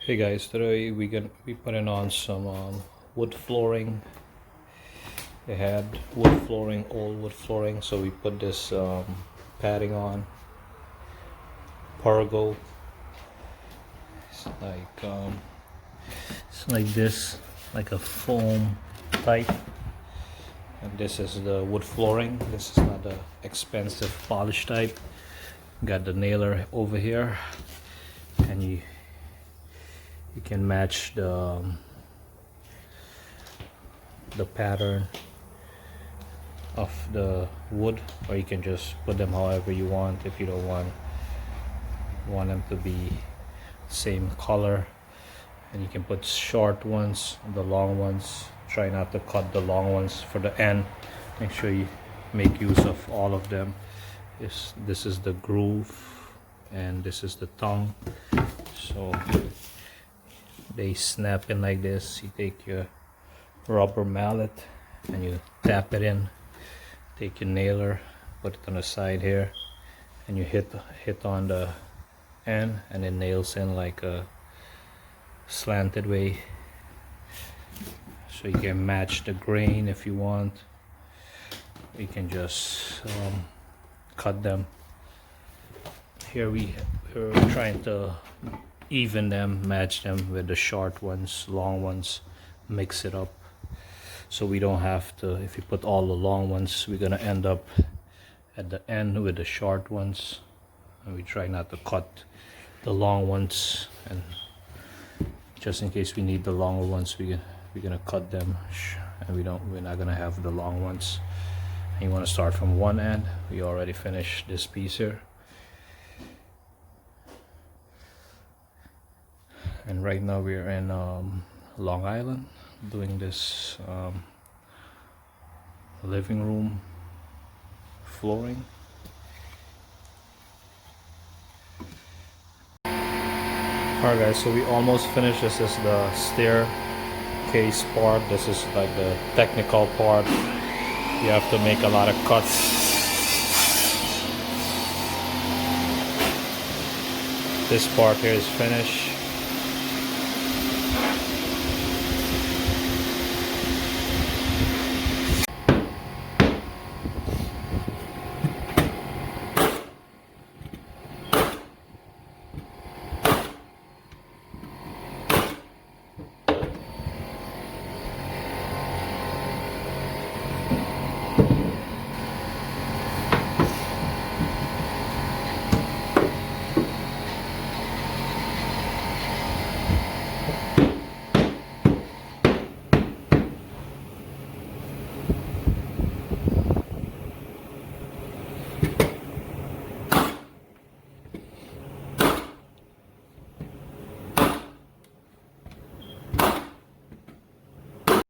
Hey guys, today we putting on some wood flooring. They had wood flooring, old wood flooring, so we put this padding on. Pargo. It's like this, like a foam type. And this is the wood flooring. This is not the expensive polish type. Got the nailer over here, and you can match the pattern of the wood, or you can just put them however you want if you don't want them to be same color. And you can put short ones, the long ones. Try not to cut the long ones for the end. Make sure you make use of all of them. This is the groove and this is the tongue, so they snap in like this. You take your rubber mallet and you tap it in. Take your nailer, put it on the side here, and you hit on the end, and it nails in like a slanted way. So you can match the grain if you want. You can just cut them. Here we're trying to even them, match them with the short ones, long ones, mix it up, so we don't have to, if you put all the long ones, we're gonna end up at the end with the short ones. And we try not to cut the long ones, and just in case we need the longer ones, we're gonna cut them, and we're not gonna have the long ones. And you want to start from one end. We already finished this piece here, and right now we're in Long Island doing this living room flooring. Alright guys, so we almost finished. This is the staircase part. This is like the technical part. You have to make a lot of cuts. This part here is finished.